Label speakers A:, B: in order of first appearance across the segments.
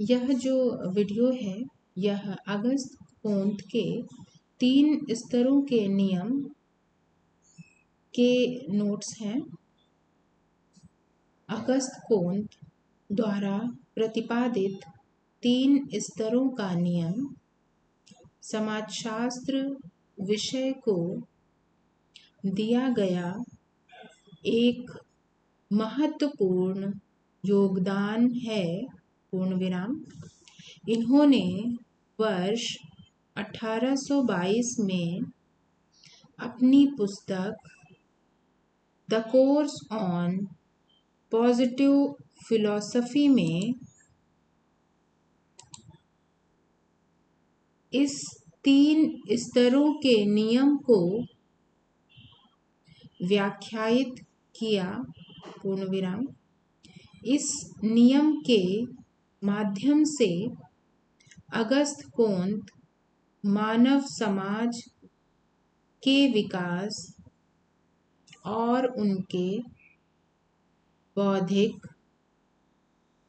A: यह जो वीडियो है यह अगस्त कोंत के 3 स्तरों के नियम के नोट्स हैं। अगस्त कोंत द्वारा प्रतिपादित 3 स्तरों का नियम समाजशास्त्र विषय को दिया गया एक महत्वपूर्ण योगदान है। पूर्ण विराम। इन्होंने वर्ष 1822 में अपनी पुस्तक the course on positive philosophy में इस 3 स्तरों के नियम को व्याख्यायित किया। पूर्ण विराम। इस नियम के माध्यम से अगस्त कोंत मानव समाज के विकास और उनके बौद्धिक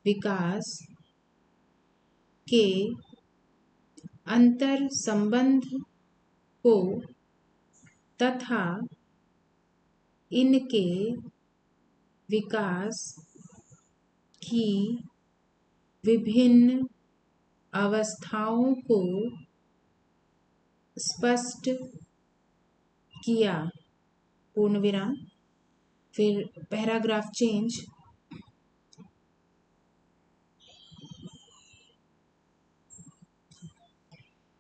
A: विकास के अंतर संबंध को तथा इनके विकास की विभिन्न अवस्थाओं को स्पष्ट किया। पूर्ण विराम। फिर पैराग्राफ चेंज।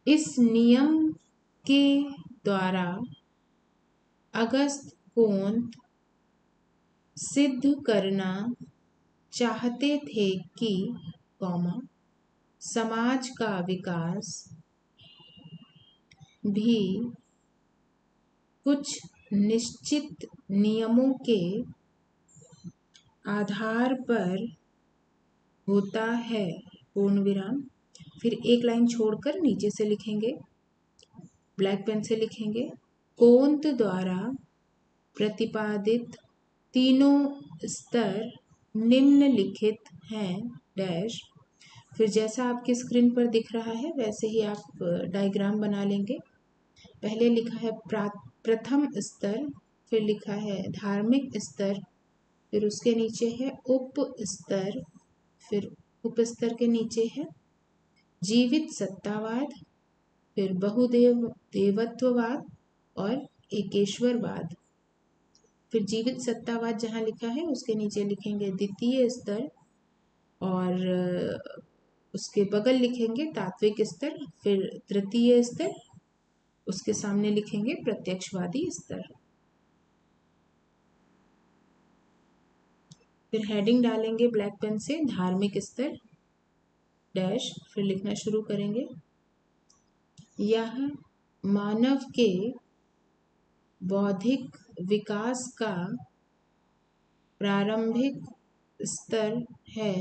A: इस नियम के द्वारा अगस्त कोंत सिद्ध करना चाहते थे कि समाज का विकास भी कुछ निश्चित नियमों के आधार पर होता है। पूर्ण विराम। फिर एक लाइन छोड़कर नीचे से लिखेंगे, ब्लैक पेन से लिखेंगे। कोंत द्वारा प्रतिपादित तीनों स्तर निम्नलिखित हैं डैश। फिर जैसा आपकी स्क्रीन पर दिख रहा है वैसे ही आप डायग्राम बना लेंगे। पहले लिखा है प्रथम स्तर, फिर लिखा है धार्मिक स्तर, फिर उसके नीचे है उप स्तर, फिर उप स्तर के नीचे है जीवित सत्तावाद, फिर बहुदेवत्ववाद और एकेश्वरवाद। फिर जीवित सत्तावाद जहाँ लिखा है उसके नीचे लिखेंगे द्वितीय स्तर और उसके बगल लिखेंगे तात्विक स्तर, फिर तृतीय स्तर, उसके सामने लिखेंगे प्रत्यक्षवादी स्तर। फिर हेडिंग डालेंगे ब्लैक पेन से धार्मिक स्तर डैश, फिर लिखना शुरू करेंगे। यह मानव के बौद्धिक विकास का प्रारंभिक स्तर है।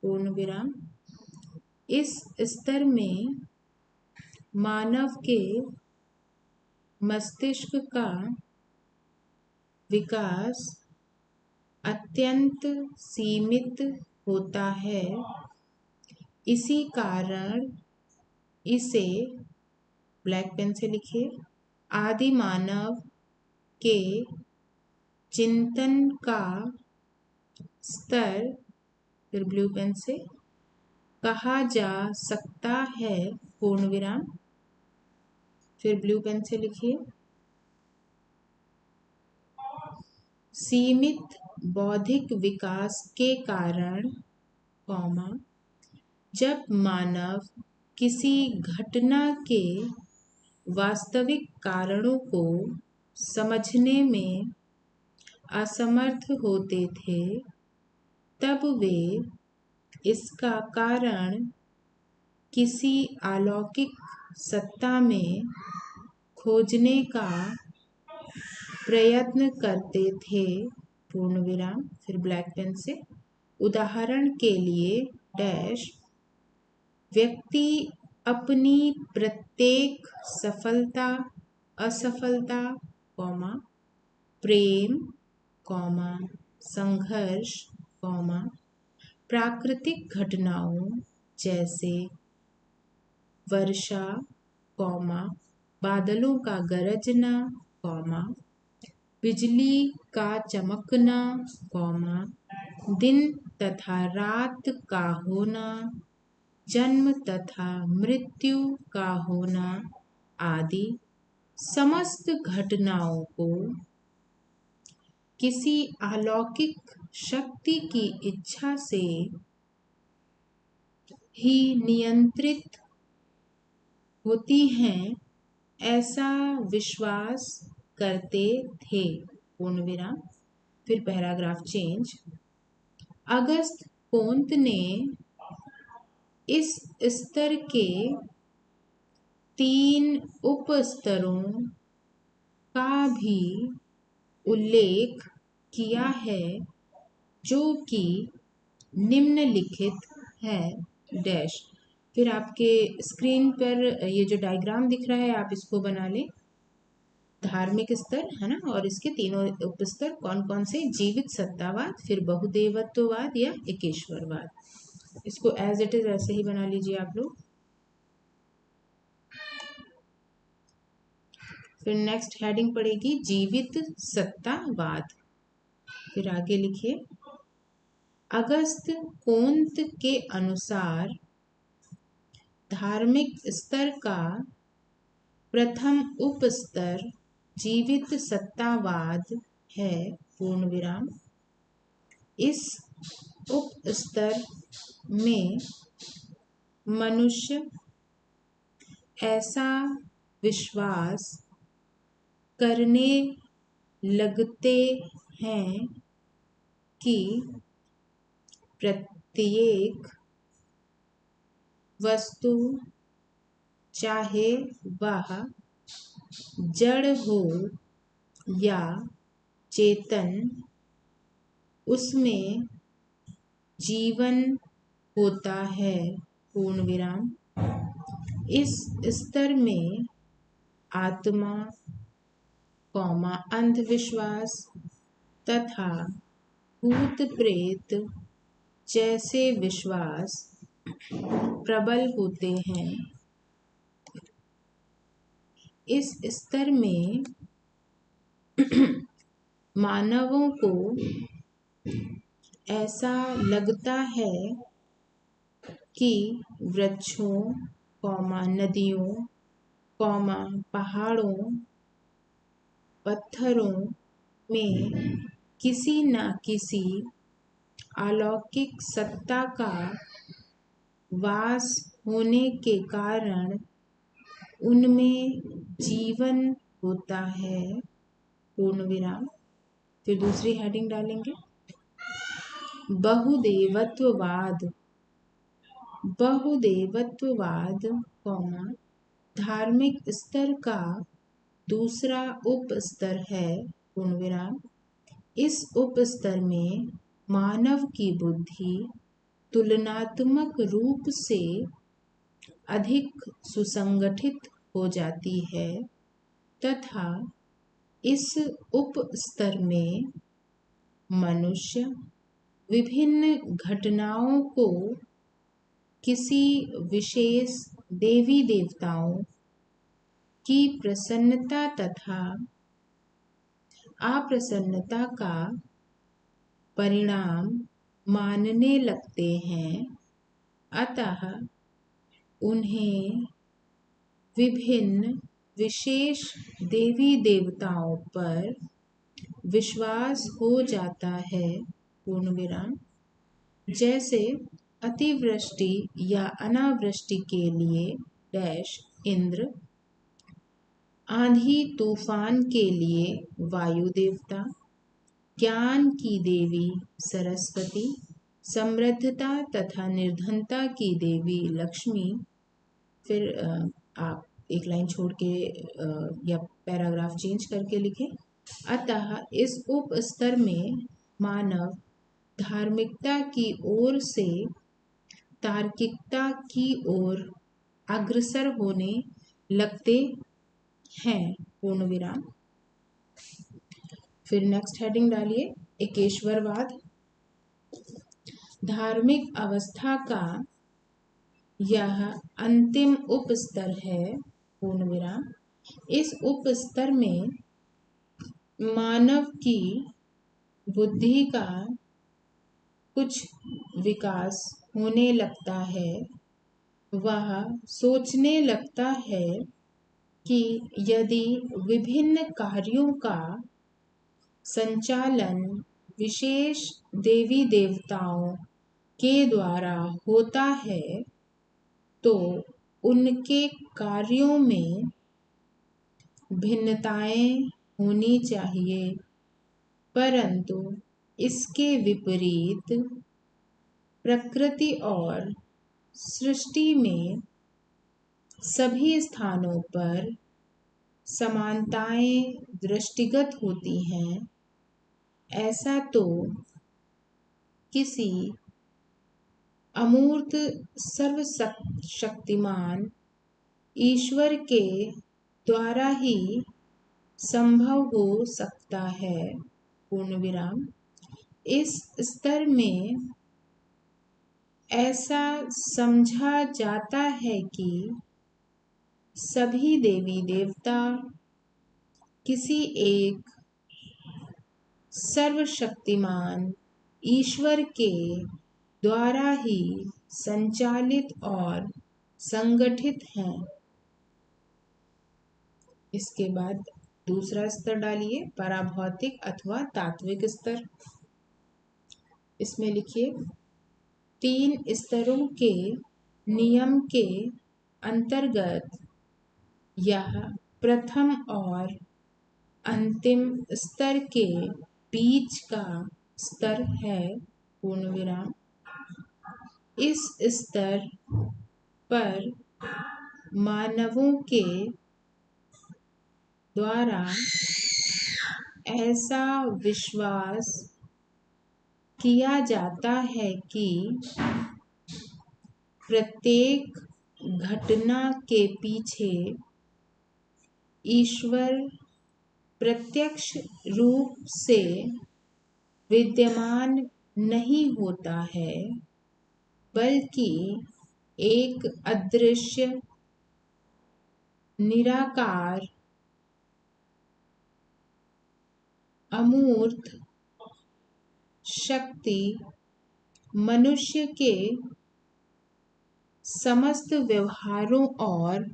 A: पूर्ण विराम। इस स्तर में मानव के मस्तिष्क का विकास अत्यंत सीमित होता है। इसी कारण इसे ब्लैक पेन से लिखिए आदि मानव के चिंतन का स्तर, फिर ब्लू पेन से कहा जा सकता है। पूर्ण विराम। फिर ब्लू पेन से लिखिए सीमित बौद्धिक विकास के कारण जब मानव किसी घटना के वास्तविक कारणों को समझने में असमर्थ होते थे तब वे इसका कारण किसी अलौकिक सत्ता में खोजने का प्रयत्न करते थे। पूर्ण विराम। फिर ब्लैक पेन से उदाहरण के लिए डैश व्यक्ति अपनी प्रत्येक सफलता असफलता प्रेम संघर्ष प्राकृतिक घटनाओं जैसे वर्षा, कौमा, बादलों का गरजना, कौमा, बिजली का चमकना, कौमा, दिन तथा रात का होना, जन्म तथा मृत्यु का होना आदि समस्त घटनाओं को किसी अलौकिक शक्ति की इच्छा से ही नियंत्रित होती हैं, ऐसा विश्वास करते थे। पूर्ण विराम। फिर पैराग्राफ चेंज। अगस्त कोंत ने इस स्तर के 3 उपस्तरों का भी उल्लेख किया है, जो कि निम्नलिखित है डैश। फिर आपके स्क्रीन पर ये जो डायग्राम दिख रहा है, आप इसको बना लें। धार्मिक स्तर है ना, और इसके तीनों उपस्तर कौन कौन से? जीवित सत्तावाद, फिर बहुदेवत्ववाद या एकेश्वरवाद। इसको एज इट इज ऐसे ही बना लीजिए आप लोग। फिर नेक्स्ट हेडिंग पड़ेगी जीवित सत्तावाद। फिर आगे लिखिए, अगस्त कोंत के अनुसार धार्मिक स्तर का प्रथम उपस्तर जीवित सत्तावाद है। पूर्ण विराम। इस उपस्तर में मनुष्य ऐसा विश्वास करने लगते हैं कि प्रत्येक वस्तु, चाहे वह जड़ हो या चेतन, उसमें जीवन होता है। पूर्ण विराम। इस स्तर में आत्मा, कौमा, अंधविश्वास तथा भूत प्रेत जैसे विश्वास प्रबल होते हैं। इस स्तर में मानवों को ऐसा लगता है कि वृक्षों, कौमा, नदियों, कौमा, पहाड़ों, पत्थरों में किसी न किसी अलौकिक सत्ता का वास होने के कारण उनमें जीवन होता है। पूर्ण विराम। फिर दूसरी हेडिंग डालेंगे, बहुदेवत्ववाद। बहुदेवत्ववाद, कौमा, धार्मिक स्तर का दूसरा उपस्तर है। पूर्ण विराम। इस उपस्तर में मानव की बुद्धि तुलनात्मक रूप से अधिक सुसंगठित हो जाती है तथा इस उपस्तर में मनुष्य विभिन्न घटनाओं को किसी विशेष देवी देवताओं की प्रसन्नता तथा अप्रसन्नता का परिणाम मानने लगते हैं। अतः उन्हें विभिन्न विशेष देवी देवताओं पर विश्वास हो जाता है। पूर्ण विराम। जैसे अतिवृष्टि या अनावृष्टि के लिए डैश इंद्र, आंधी तूफान के लिए वायु देवता, ज्ञान की देवी सरस्वती, समृद्धता तथा निर्धनता की देवी लक्ष्मी। फिर आप एक लाइन छोड़ के या पैराग्राफ चेंज करके लिखें। अतः इस उप स्तर में मानव धार्मिकता की ओर से तार्किकता की ओर अग्रसर होने लगते हैं। पूर्ण विराम। फिर नेक्स्ट हेडिंग डालिए, एकेश्वरवाद। धार्मिक अवस्था का यह अंतिम उप स्तर है, पूर्ण विराम। इस उप स्तर में मानव की बुद्धि का कुछ विकास होने लगता है। वह सोचने लगता है कि यदि विभिन्न कार्यों का संचालन विशेष देवी देवताओं के द्वारा होता है तो उनके कार्यों में भिन्नताएं होनी चाहिए, परंतु इसके विपरीत प्रकृति और सृष्टि में सभी स्थानों पर समानताएं दृष्टिगत होती हैं। ऐसा तो किसी अमूर्त सर्वशक्तिमान ईश्वर के द्वारा ही संभव हो सकता है, पूर्ण विराम। इस स्तर में ऐसा समझा जाता है कि सभी देवी देवता किसी एक सर्वशक्तिमान ईश्वर के द्वारा ही संचालित और संगठित हैं। इसके बाद दूसरा स्तर डालिए, पराभौतिक अथवा तात्विक स्तर। इसमें लिखिए 3 स्तरों के नियम के अंतर्गत यह प्रथम और अंतिम स्तर के बीच का स्तर है, पूर्ण विराम। इस स्तर पर मानवों के द्वारा ऐसा विश्वास किया जाता है कि प्रत्येक घटना के पीछे ईश्वर प्रत्यक्ष रूप से विद्यमान नहीं होता है, बल्कि एक अदृश्य निराकार अमूर्त शक्ति मनुष्य के समस्त व्यवहारों और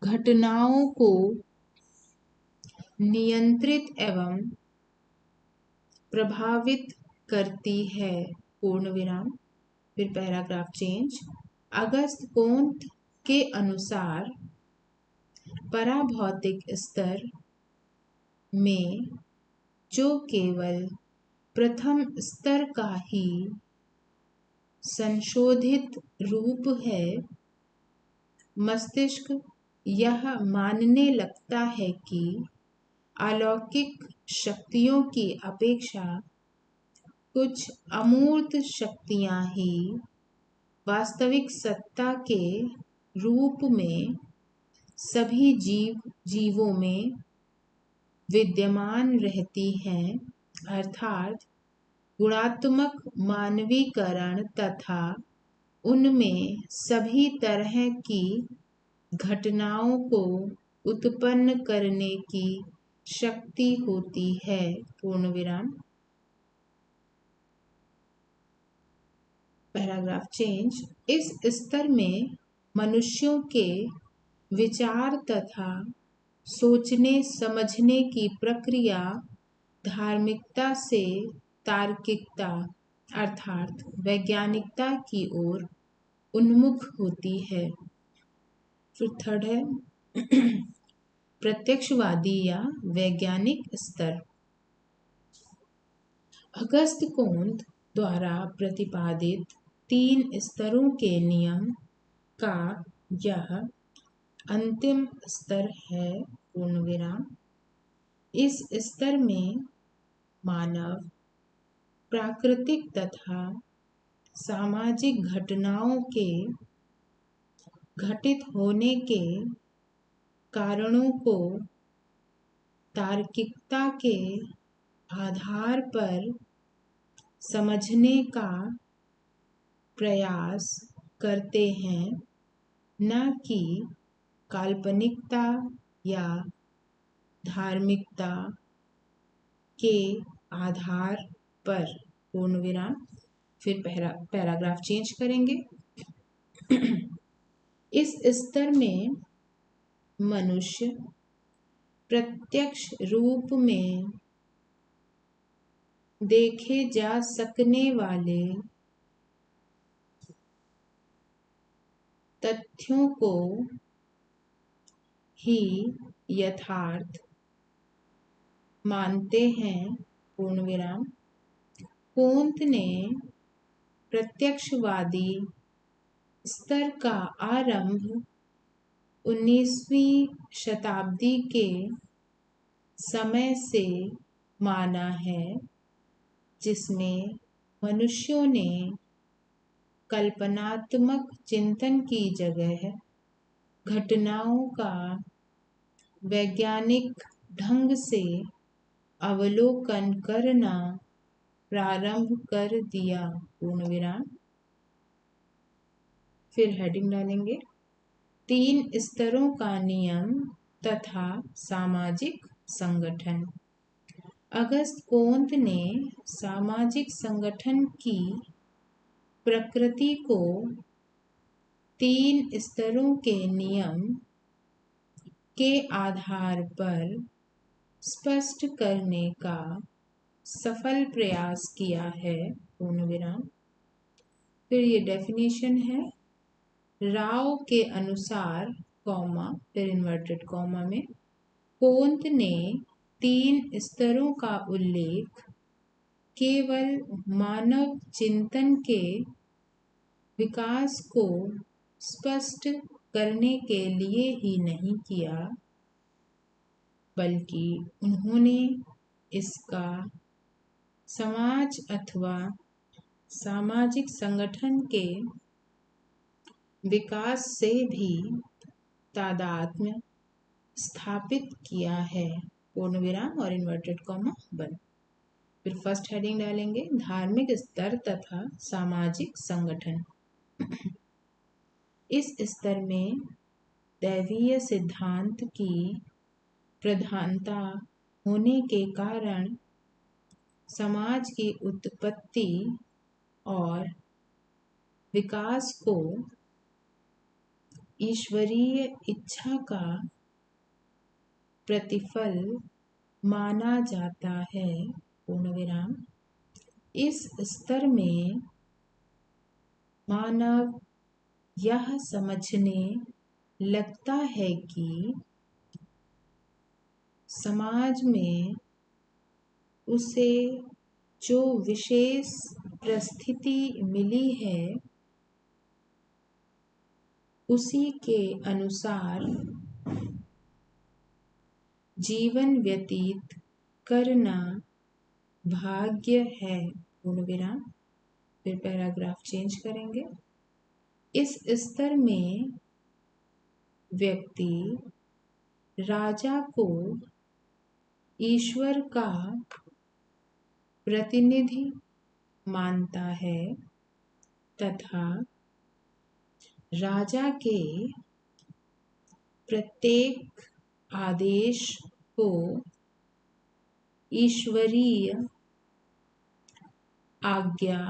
A: घटनाओं को नियंत्रित एवं प्रभावित करती है, पूर्ण विराम। फिर पैराग्राफ चेंज। अगस्त कोंत के अनुसार पराभौतिक स्तर में जो केवल प्रथम स्तर का ही संशोधित रूप है, मस्तिष्क यह मानने लगता है कि अलौकिक शक्तियों की अपेक्षा कुछ अमूर्त शक्तियां ही वास्तविक सत्ता के रूप में सभी जीवों में विद्यमान रहती हैं, अर्थात गुणात्मक मानवीकरण तथा उनमें सभी तरह की घटनाओं को उत्पन्न करने की शक्ति होती है, पूर्ण विराम। Paragraph change. इस स्तर में मनुष्यों के विचार तथा सोचने समझने की प्रक्रिया धार्मिकता से तार्किकता अर्थात वैज्ञानिकता की ओर उन्मुख होती है। फिर थर्ड है प्रत्यक्षवादी या वैज्ञानिक स्तर। अगस्त कोंत द्वारा प्रतिपादित 3 स्तरों के नियम का यह अंतिम स्तर है, पूर्ण विराम। इस स्तर में मानव प्राकृतिक तथा सामाजिक घटनाओं के घटित होने के कारणों को तार्किकता के आधार पर समझने का प्रयास करते हैं, न कि काल्पनिकता या धार्मिकता के आधार पर। पूर्ण विराम। फिर पैराग्राफ चेंज करेंगे। इस स्तर में मनुष्य प्रत्यक्ष रूप में देखे जा सकने वाले तथ्यों को ही यथार्थ मानते हैं। पूर्ण विराम। कोंत ने प्रत्यक्षवादी स्तर का आरंभ 19वीं शताब्दी के समय से माना है, जिसमें मनुष्यों ने कल्पनात्मक चिंतन की जगह घटनाओं का वैज्ञानिक ढंग से अवलोकन करना प्रारंभ कर दिया। पूर्ण विराम। फिर हेडिंग डालेंगे 3 स्तरों का नियम तथा सामाजिक संगठन। अगस्त कोंत ने सामाजिक संगठन की प्रकृति को 3 स्तरों के नियम के आधार पर स्पष्ट करने का सफल प्रयास किया है। पूर्ण विराम। फिर ये डेफिनेशन है, राव के अनुसार, कॉमा, फिर इन्वर्टेड कॉमा में, कोंत ने 3 स्तरों का उल्लेख केवल मानव चिंतन के विकास को स्पष्ट करने के लिए ही नहीं किया, बल्कि उन्होंने इसका समाज अथवा सामाजिक संगठन के विकास से भी तादात्म्य स्थापित किया है। पूर्ण विराम और इन्वर्टेड कॉमा बंद। फिर फर्स्ट हेडिंग डालेंगे धार्मिक स्तर तथा सामाजिक संगठन। इस स्तर में दैवीय सिद्धांत की प्रधानता होने के कारण समाज की उत्पत्ति और विकास को ईश्वरीय इच्छा का प्रतिफल माना जाता है। पूर्ण विराम। इस स्तर में मानव यह समझने लगता है कि समाज में उसे जो विशेष परिस्थिति मिली है, उसी के अनुसार जीवन व्यतीत करना भाग्य है। पूर्ण विराम। फिर पैराग्राफ चेंज करेंगे। इस स्तर में व्यक्ति राजा को ईश्वर का प्रतिनिधि मानता है तथा राजा के प्रत्येक आदेश को ईश्वरीय आज्ञा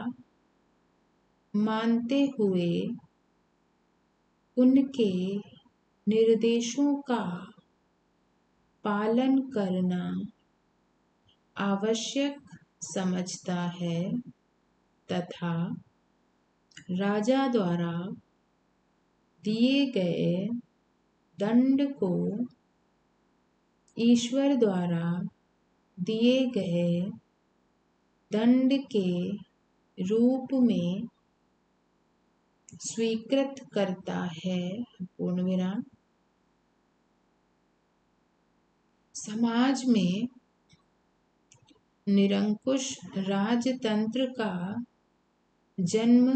A: मानते हुए उनके निर्देशों का पालन करना आवश्यक समझता है तथा राजा द्वारा दिए गए दंड को ईश्वर द्वारा दिए गए दंड के रूप में स्वीकृत करता है। पूर्ण विराम। समाज में निरंकुश राजतंत्र का जन्म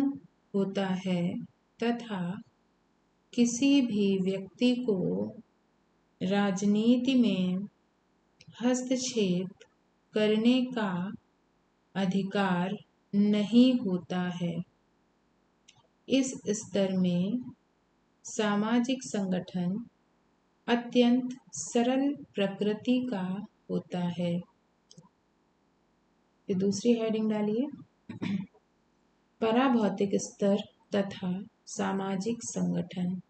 A: होता है तथा किसी भी व्यक्ति को राजनीति में हस्तक्षेप करने का अधिकार नहीं होता है। इस स्तर में सामाजिक संगठन अत्यंत सरल प्रकृति का होता है। फिर दूसरी हेडिंग डालिए, पराभौतिक स्तर तथा सामाजिक संगठन।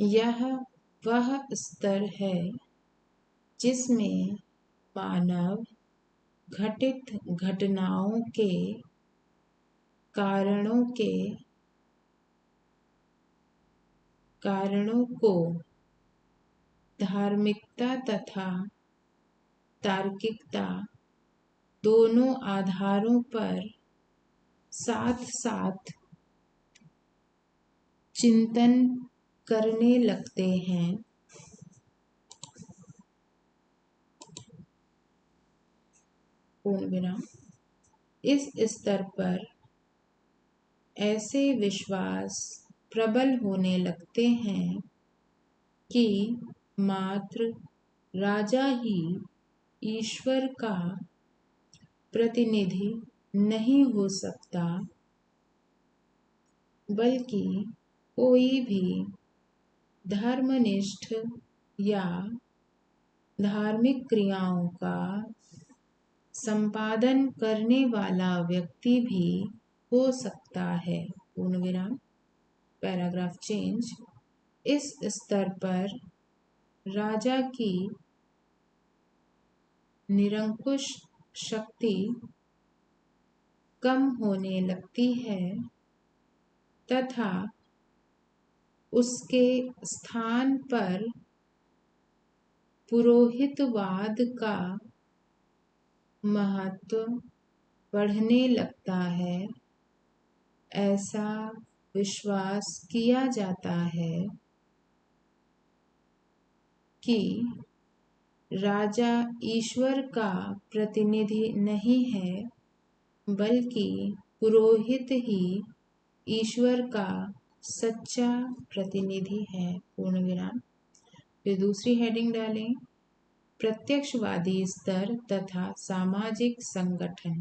A: यह वह स्तर है जिसमें मानव घटित घटनाओं के कारणों को धार्मिकता तथा तार्किकता दोनों आधारों पर साथ साथ चिंतन करने लगते हैं। पूर्ण विराम। इस स्तर पर ऐसे विश्वास प्रबल होने लगते हैं कि मात्र राजा ही ईश्वर का प्रतिनिधि नहीं हो सकता, बल्कि कोई भी धर्मनिष्ठ या धार्मिक क्रियाओं का संपादन करने वाला व्यक्ति भी हो सकता है। पूर्ण विराम। Paragraph change. इस स्तर पर राजा की निरंकुश शक्ति कम होने लगती है तथा उसके स्थान पर पुरोहितवाद का महत्व बढ़ने लगता है। ऐसा विश्वास किया जाता है कि राजा ईश्वर का प्रतिनिधि नहीं है, बल्कि पुरोहित ही ईश्वर का सच्चा प्रतिनिधि है। पूर्ण विराम। फिर दूसरी हेडिंग डालें, प्रत्यक्षवादी स्तर तथा सामाजिक संगठन।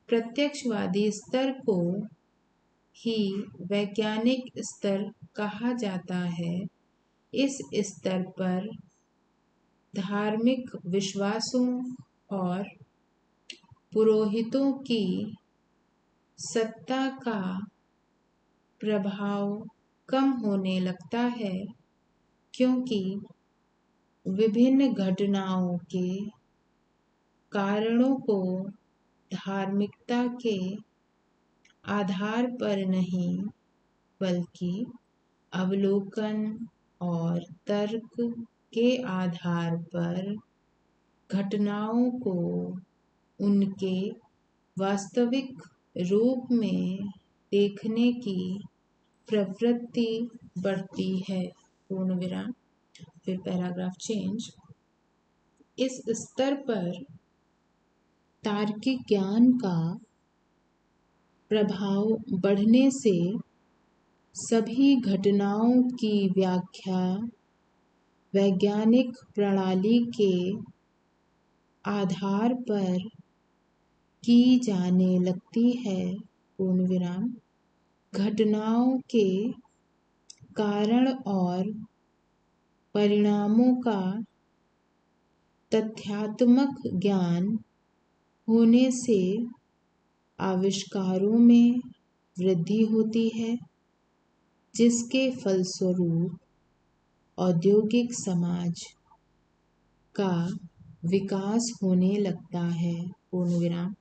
A: प्रत्यक्षवादी स्तर को ही वैज्ञानिक स्तर कहा जाता है। इस स्तर पर धार्मिक विश्वासों और पुरोहितों की सत्ता का प्रभाव कम होने लगता है, क्योंकि विभिन्न घटनाओं के कारणों को धार्मिकता के आधार पर नहीं, बल्कि अवलोकन और तर्क के आधार पर घटनाओं को उनके वास्तविक रूप में देखने की प्रवृत्ति बढ़ती है। पूर्ण विराम। फिर पैराग्राफ चेंज। इस स्तर पर तार्किक ज्ञान का प्रभाव बढ़ने से सभी घटनाओं की व्याख्या वैज्ञानिक प्रणाली के आधार पर की जाने लगती है। पूर्ण विराम। घटनाओं के कारण और परिणामों का तथ्यात्मक ज्ञान होने से आविष्कारों में वृद्धि होती है, जिसके फलस्वरूप औद्योगिक समाज का विकास होने लगता है। पूर्ण विराम।